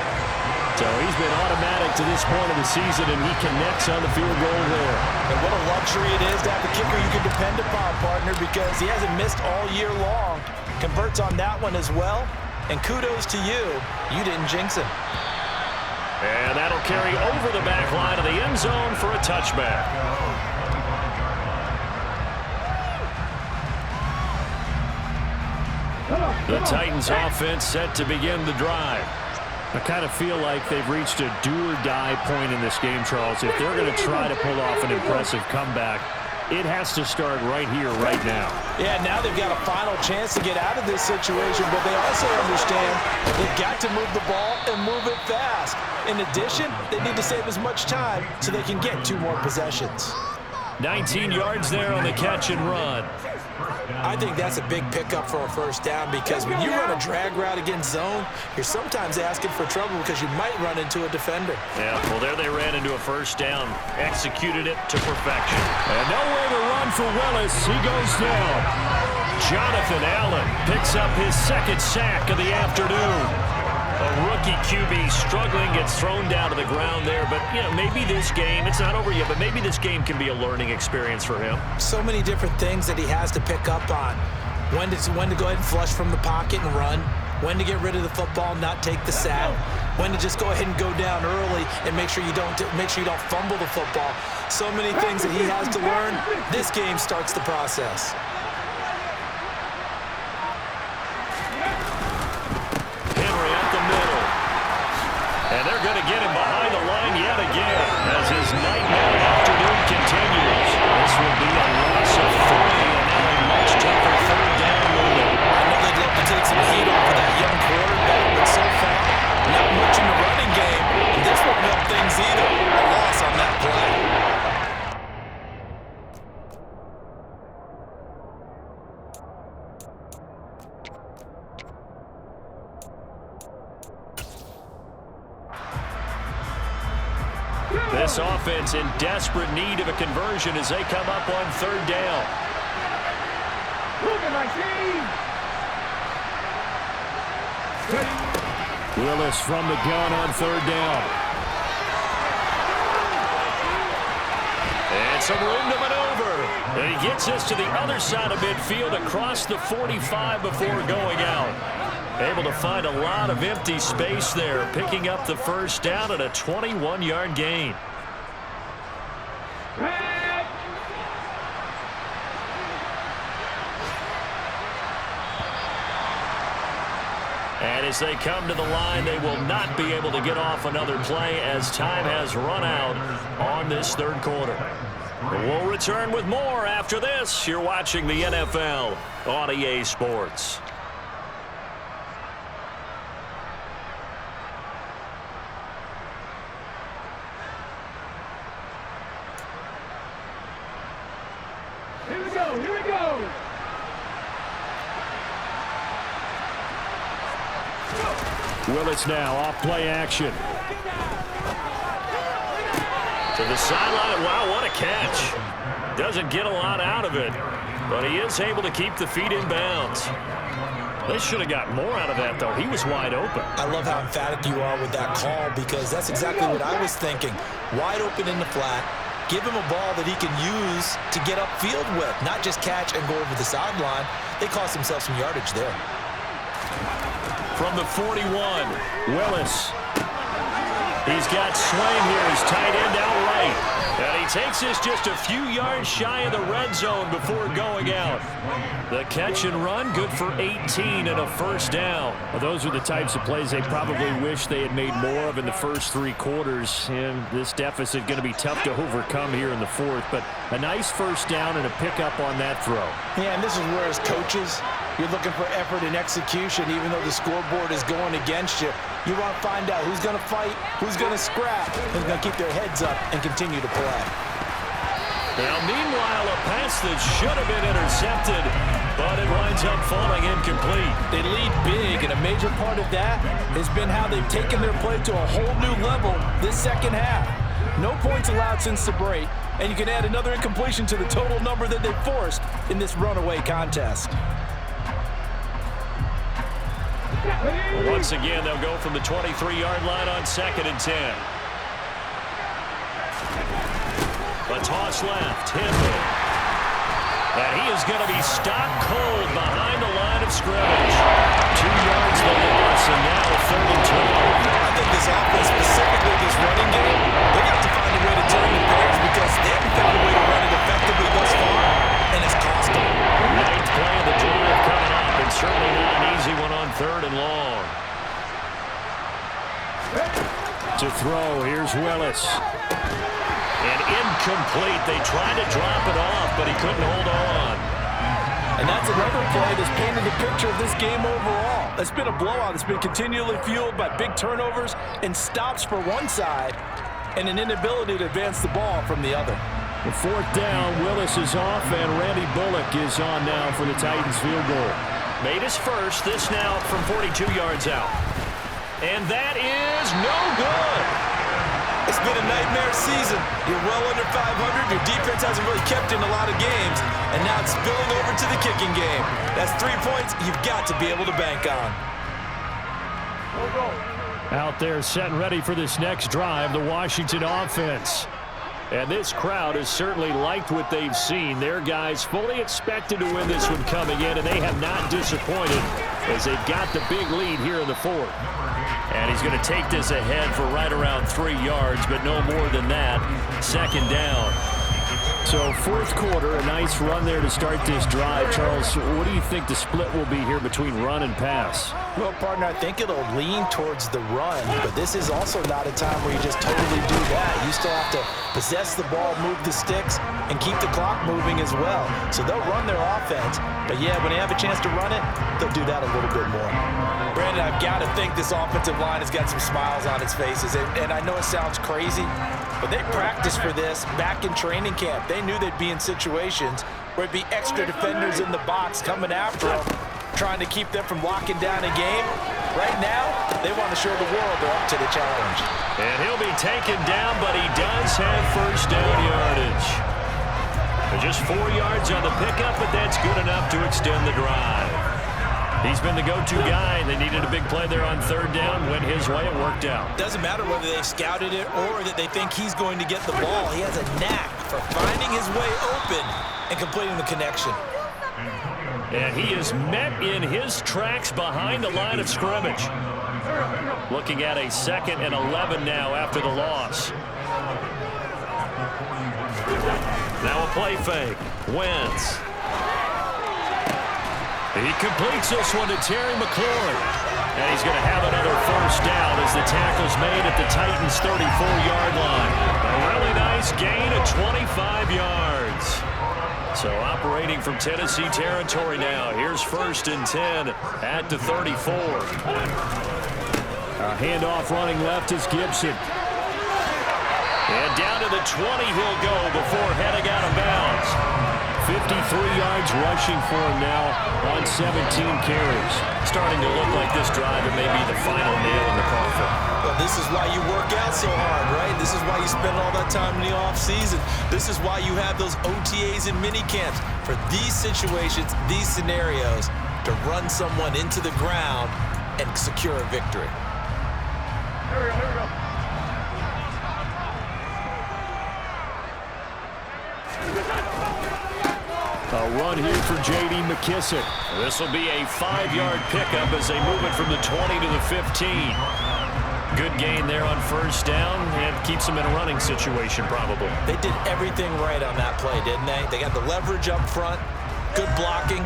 [SPEAKER 3] So he's been automatic to this point of the season, and he connects on the field goal there.
[SPEAKER 2] And what a luxury it is to have a kicker you can depend upon, partner, because he hasn't missed all year long. Converts on that one as well. And kudos to you. You didn't jinx him.
[SPEAKER 1] And that'll carry over the back line of the end zone for a touchback. The Titans offense set to begin the drive.
[SPEAKER 3] I kind of feel like they've reached a do-or-die point in this game, Charles. If they're going to try to pull off an impressive comeback, it has to start right here, right now.
[SPEAKER 2] Yeah, now they've got a final chance to get out of this situation, but they also understand they've got to move the ball and move it fast. In addition, they need to save as much time so they can get 2 more possessions.
[SPEAKER 1] 19 yards there on the catch and run.
[SPEAKER 2] I think that's a big pickup for a first down because when you run a drag route against zone, you're sometimes asking for trouble because you might run into a defender.
[SPEAKER 1] Yeah, well, there they ran into a first down. Executed it to perfection.
[SPEAKER 3] And nowhere to run for Willis. He goes down.
[SPEAKER 1] Jonathan Allen picks up his 2nd sack of the afternoon. A rookie QB struggling, gets thrown down to the ground there. But, you know, maybe this game, it's not over yet, but maybe this game can be a learning experience for him.
[SPEAKER 2] So many different things that he has to pick up on. When to go ahead and flush from the pocket and run. When to get rid of the football, not take the sack. When to just go ahead and go down early and make sure you don't fumble the football. So many things that he has to learn. This game starts the process.
[SPEAKER 1] And they're going to get him behind the line yet again as his nightmare afternoon continues. This will be a loss of 3 and now a much tougher third down movement.
[SPEAKER 2] I know they'd love to take some heat off of that young quarterback, but so far, not much in the running game. And this won't help things either. A loss on that play.
[SPEAKER 1] This offense in desperate need of a conversion as they come up on 3rd down.
[SPEAKER 3] Willis from the gun on 3rd down.
[SPEAKER 1] And some room to maneuver. And he gets us to the other side of midfield across the 45 before going out. Able to find a lot of empty space there, picking up the first down at a 21-yard gain. And as they come to the line, they will not be able to get off another play as time has run out on this 3rd quarter. We'll return with more after this. You're watching the NFL on EA Sports.
[SPEAKER 3] Willis now off play action.
[SPEAKER 1] To the sideline. Wow, what a catch. Doesn't get a lot out of it, but he is able to keep the feet in bounds. They should have got more out of that, though. He was wide open.
[SPEAKER 2] I love how emphatic you are with that call, because that's exactly what I was thinking. Wide open in the flat. Give him a ball that he can use to get upfield with, not just catch and go over the sideline. They cost themselves some yardage there.
[SPEAKER 1] From the 41, Willis. He's got Swain here, his tight end out right. And he takes this just a few yards shy of the red zone before going out. The catch and run, good for 18 and a first down.
[SPEAKER 3] Well, those are the types of plays they probably wish they had made more of in the first 3 quarters. And this deficit going to be tough to overcome here in the fourth. But a nice first down and a pickup on that throw.
[SPEAKER 2] Yeah, and this is where, as coaches, you're looking for effort and execution, even though the scoreboard is going against you. You want to find out who's going to fight, who's going to scrap, who's going to keep their heads up and continue to play.
[SPEAKER 1] Now, meanwhile, a pass that should have been intercepted, but it winds up falling incomplete.
[SPEAKER 2] They lead big, and a major part of that has been how they've taken their play to a whole new level this second half. No points allowed since the break, and you can add another incompletion to the total number that they forced in this runaway contest.
[SPEAKER 1] Once again, they'll go from the 23-yard line on 2nd and 10. A toss left. Henry. And he is going to be stopped cold behind the line of scrimmage. 2 yards the loss, and now 3rd and 12.
[SPEAKER 2] I think this offense, specifically this running game, they got to find a way to turn the page, because they haven't found a way to run it effectively thus far, and it's cost them.
[SPEAKER 1] 9th play of the drive coming up, and certainly not an easy one on 3rd and long.
[SPEAKER 3] To throw, here's Willis.
[SPEAKER 1] And incomplete. They tried to drop it off, but he couldn't hold on.
[SPEAKER 2] And that's another play that's painted the picture of this game overall. It's been a blowout. It's been continually fueled by big turnovers and stops for one side and an inability to advance the ball from the other.
[SPEAKER 3] The 4th down, Willis is off, and Randy Bullock is on now for the Titans field goal.
[SPEAKER 1] Made his first. This now from 42 yards out. And that is no good.
[SPEAKER 2] It's been a nightmare season. You're well under 500. Your defense hasn't really kept in a lot of games, and now it's spilling over to the kicking game. That's 3 points you've got to be able to bank on.
[SPEAKER 3] Out there set and ready for this next drive, the Washington offense.
[SPEAKER 1] And this crowd has certainly liked what they've seen. Their guys fully expected to win this one coming in, and they have not disappointed as they've got the big lead here in the 4th. And he's going to take this ahead for right around 3 yards, but no more than that. 2nd down.
[SPEAKER 3] So 4th quarter, a nice run there to start this drive. Charles, what do you think the split will be here between run and pass?
[SPEAKER 2] Well, partner, I think it'll lean towards the run, but this is also not a time where you just totally do that. You still have to possess the ball, move the sticks, and keep the clock moving as well. So they'll run their offense, but yeah, when they have a chance to run it, they'll do that a little bit more. Brandon, I've got to think this offensive line has got some smiles on its faces, and I know it sounds crazy, but they practiced for this back in training camp. They knew they'd be in situations where it'd be extra defenders in the box coming after them, trying to keep them from locking down a game. Right now, they want to show the world they're up to the challenge.
[SPEAKER 1] And he'll be taken down, but he does have first down yardage. Just 4 yards on the pickup, but that's good enough to extend the drive. He's been the go-to guy. They needed a big play there on 3rd down. Went his way. It worked out.
[SPEAKER 2] Doesn't matter whether they scouted it or that they think he's going to get the ball. He has a knack for finding his way open and completing the connection.
[SPEAKER 1] And he is met in his tracks behind the line of scrimmage. Looking at a 2nd and 11 now after the loss. Now a play fake. Wentz. He completes this one to Terry McLaurin. And he's going to have another first down as the tackle's made at the Titans' 34-yard line. A really nice gain of 25 yards. So operating from Tennessee territory now. Here's 1st and 10 at the 34.
[SPEAKER 3] A handoff running left is Gibson.
[SPEAKER 1] And down to the 20 he'll go before heading out of bounds.
[SPEAKER 3] 53 yards rushing for him now on 17 carries.
[SPEAKER 1] Starting to look like this drive, it may be the final nail in the coffin.
[SPEAKER 2] Well, this is why you work out so hard, right? This is why you spend all that time in the offseason. This is why you have those OTAs and mini camps for these situations, these scenarios, to run someone into the ground and secure a victory.
[SPEAKER 4] Here we go.
[SPEAKER 3] A run here for J.D. McKissick.
[SPEAKER 1] This will be a 5-yard pickup as they move it from the 20 to the 15. Good gain there on first down and keeps them in a running situation probably.
[SPEAKER 2] They did everything right on that play, didn't they? They got the leverage up front, good blocking,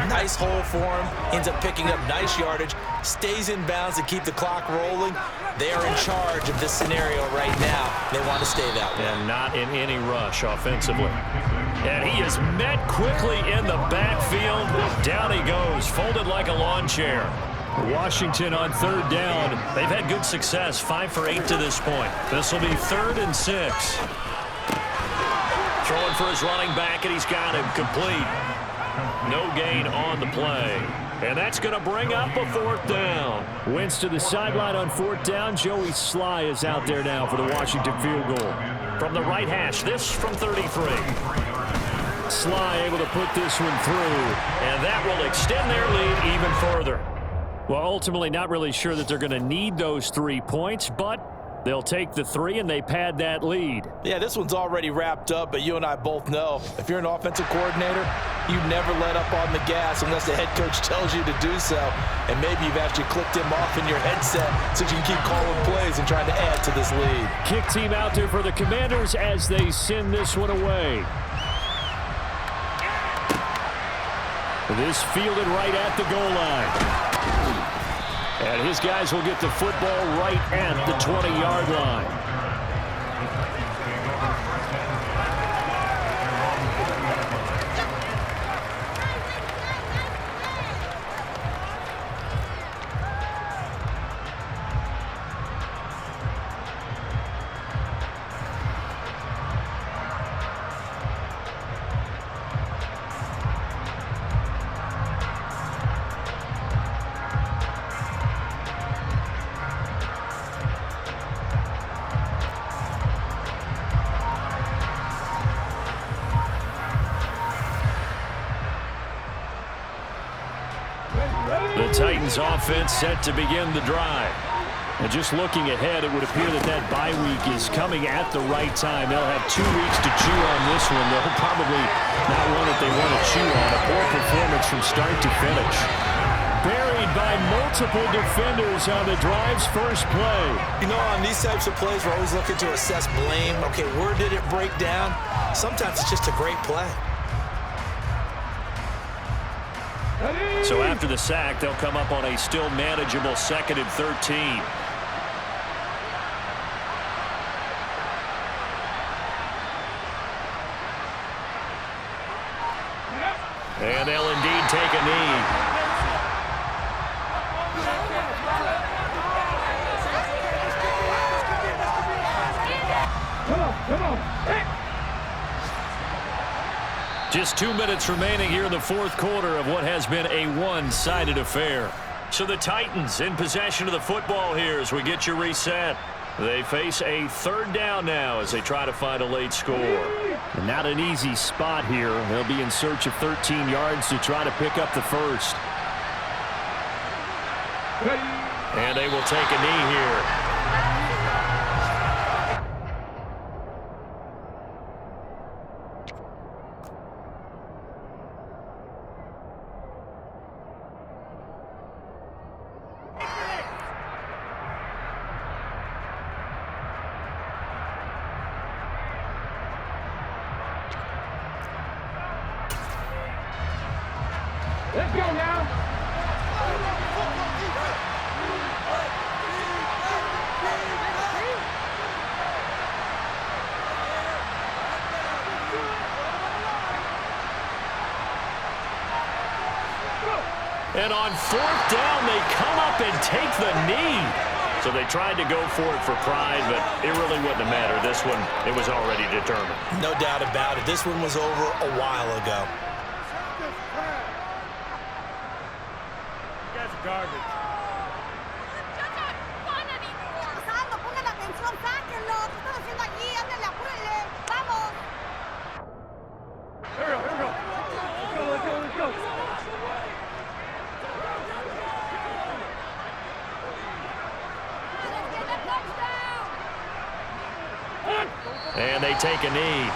[SPEAKER 2] nice hole for him, ends up picking up nice yardage, stays in bounds to keep the clock rolling. They are in charge of this scenario right now. They want to stay that way.
[SPEAKER 1] And not in any rush offensively. And he is met quickly in the backfield. Down he goes, folded like a lawn chair.
[SPEAKER 3] Washington on third down.
[SPEAKER 1] They've had good success, 5 for 8 to this point. This will be 3rd and 6. Throwing for his running back, and he's got him complete. No gain on the play. And that's going to bring up a 4th down.
[SPEAKER 3] Wentz to the sideline on 4th down. Joey Sly is out there now for the Washington field goal.
[SPEAKER 1] From the right hash, this from 33.
[SPEAKER 3] Sly able to put this one through.
[SPEAKER 1] And that will extend their lead even further.
[SPEAKER 3] Well, ultimately not really sure that they're going to need those 3 points, but they'll take the 3 and they pad that lead.
[SPEAKER 2] Yeah, this one's already wrapped up, but you and I both know if you're an offensive coordinator, you never let up on the gas unless the head coach tells you to do so. And maybe you've actually clicked him off in your headset so you can keep calling plays and trying to add to this lead.
[SPEAKER 3] Kick team out there for the Commanders as they send this one away. This fielded right at the goal line. And his guys will get the football right at the 20-yard line. The Titans offense set to begin the drive. And just looking ahead, it would appear that that bye week is coming at the right time. They'll have 2 weeks to chew on this one. They'll probably not one that they want to chew on. A poor performance from start to finish. Buried by multiple defenders on the drive's first play.
[SPEAKER 2] You know, on these types of plays, we're always looking to assess blame. Okay, where did it break down? Sometimes it's just a great play.
[SPEAKER 1] So after the sack, they'll come up on a still manageable 2nd and 13. And they'll indeed take a knee.
[SPEAKER 4] Come on. Hey.
[SPEAKER 1] Just 2 minutes remaining here in the 4th quarter of what has been a one-sided affair. So the Titans in possession of the football here as we get you reset. They face a 3rd down now as they try to find a late score.
[SPEAKER 3] And not an easy spot here. They'll be in search of 13 yards to try to pick up the first.
[SPEAKER 1] And they will take a knee here.
[SPEAKER 4] Let's go now.
[SPEAKER 1] And on 4th down, they come up and take the knee. So they tried to go for it for pride, but it really wouldn't have mattered. This one, it was already determined.
[SPEAKER 2] No doubt about it. This one was over a while ago.
[SPEAKER 4] You guys are garbage. Here we go, here we go. Let's go, let's go, let's go.
[SPEAKER 1] And they take a knee.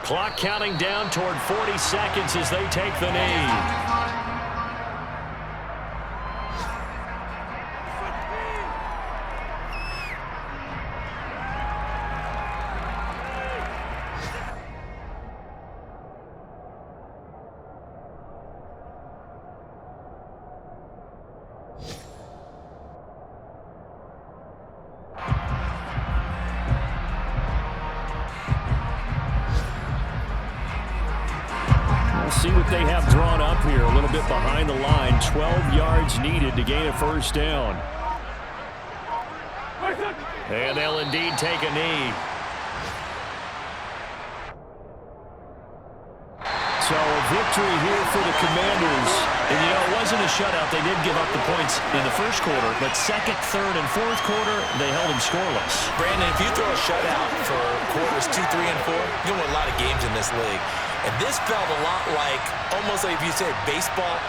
[SPEAKER 1] Clock counting down toward 40 seconds as they take the knee. See what they have drawn up here. A little bit behind the line. 12 yards needed to gain a first down. And they'll indeed take a knee. So a victory here for the Commanders. And, you know, it wasn't a shutout. They did give up the points in the first quarter. But second, third, and fourth quarter, they held them scoreless.
[SPEAKER 2] Brandon, if you throw a shutout for quarters 2, 3, and 4, you're going to win a lot of games in this league. And this felt a lot like, almost like if you said baseball,